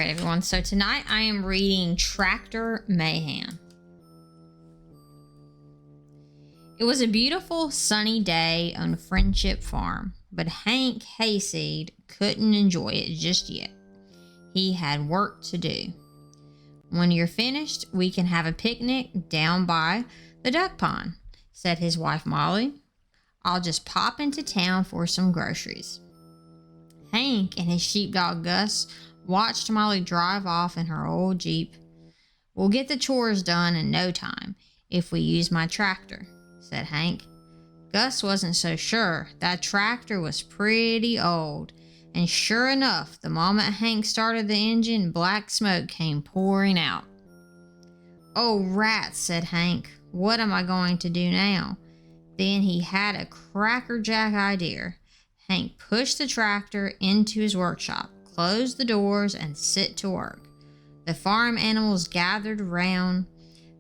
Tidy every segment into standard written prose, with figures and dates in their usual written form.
right, everyone. So tonight I am reading Tractor Mayhem. It was a beautiful sunny day on Friendship Farm, but Hank Hayseed couldn't enjoy it just yet. He had work to do. When you're finished, we can have a picnic down by the duck pond, said his wife Molly. I'll just pop into town for some groceries. Hank and his sheepdog Gus watched Molly drive off in her old Jeep. We'll get the chores done in no time if we use my tractor, said Hank. Gus wasn't so sure. That tractor was pretty old, and sure enough, the moment Hank started the engine, black smoke came pouring out. Oh, rats, said Hank. What am I going to do now? Then he had a crackerjack idea. Hank pushed the tractor into his workshop, closed the doors, and set to work. The farm animals gathered around,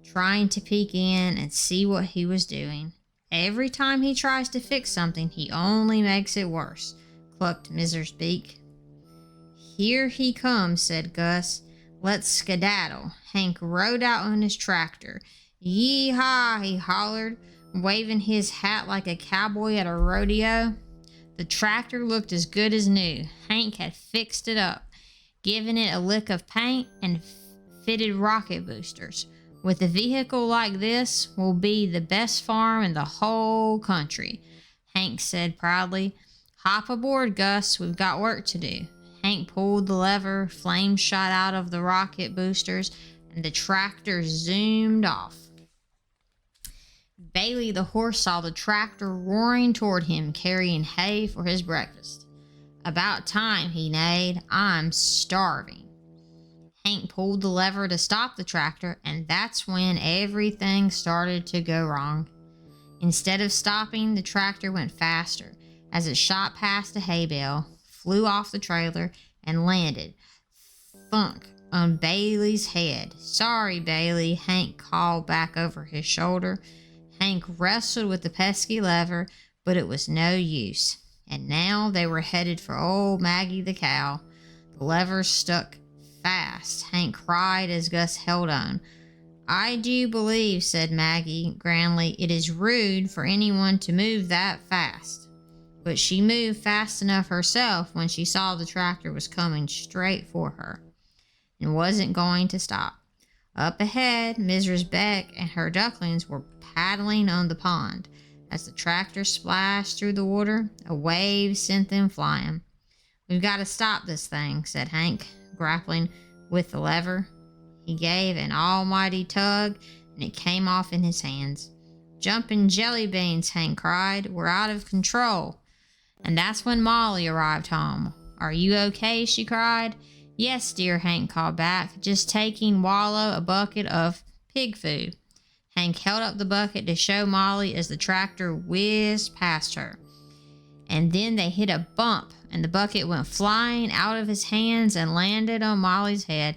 trying to peek in and see what he was doing. Every time he tries to fix something, he only makes it worse, clucked Mrs. Beak. Here he comes, said Gus. Let's skedaddle. Hank rode out on his tractor. Yee-haw, he hollered, waving his hat like a cowboy at a rodeo. The tractor looked as good as new. Hank had fixed it up, given it a lick of paint, and fitted rocket boosters. With a vehicle like this, we'll be the best farm in the whole country, Hank said proudly. Hop aboard, Gus. We've got work to do. Hank pulled the lever, flames shot out of the rocket boosters, and the tractor zoomed off. Bailey the horse saw the tractor roaring toward him, carrying hay for his breakfast. About time, he neighed. I'm starving. Hank pulled the lever to stop the tractor, and that's when everything started to go wrong. Instead of stopping, the tractor went faster as it shot past a hay bale, flew off the trailer, and landed, thunk, on Bailey's head. Sorry, Bailey, Hank called back over his shoulder. Hank wrestled with the pesky lever, but it was no use. And now they were headed for old Maggie the cow. The lever stuck fast. Hank cried as Gus held on. I do believe, said Maggie grandly, it is rude for anyone to move that fast. But she moved fast enough herself when she saw the tractor was coming straight for her and wasn't going to stop. Up ahead, Mrs. Beck and her ducklings were paddling on the pond. As the tractor splashed through the water, a wave sent them flying. We've got to stop this thing, said Hank, grappling with the lever. He gave an almighty tug, and it came off in his hands. Jumping jelly beans, Hank cried. We're out of control. And that's when Molly arrived home. Are you okay? She cried. Yes, dear, Hank called back. Just taking Wallow a bucket of pig food. Hank held up the bucket to show Molly as the tractor whizzed past her. And then they hit a bump, and the bucket went flying out of his hands and landed on Molly's head.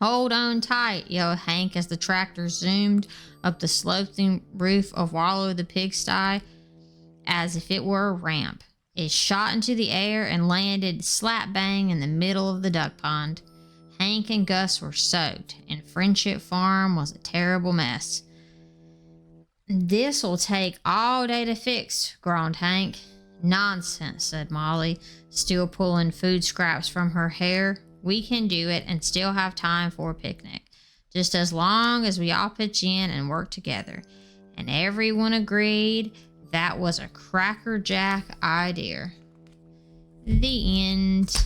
Hold on tight, yelled Hank as the tractor zoomed up the sloping roof of Wallow the pigsty as if it were a ramp. It shot into the air and landed slap bang in the middle of the duck pond. Hank and Gus were soaked, and Friendship Farm was a terrible mess. This'll take all day to fix, groaned Hank. Nonsense, said Molly, still pulling food scraps from her hair. We can do it and still have time for a picnic, just as long as we all pitch in and work together. And everyone agreed that was a crackerjack idea. The end.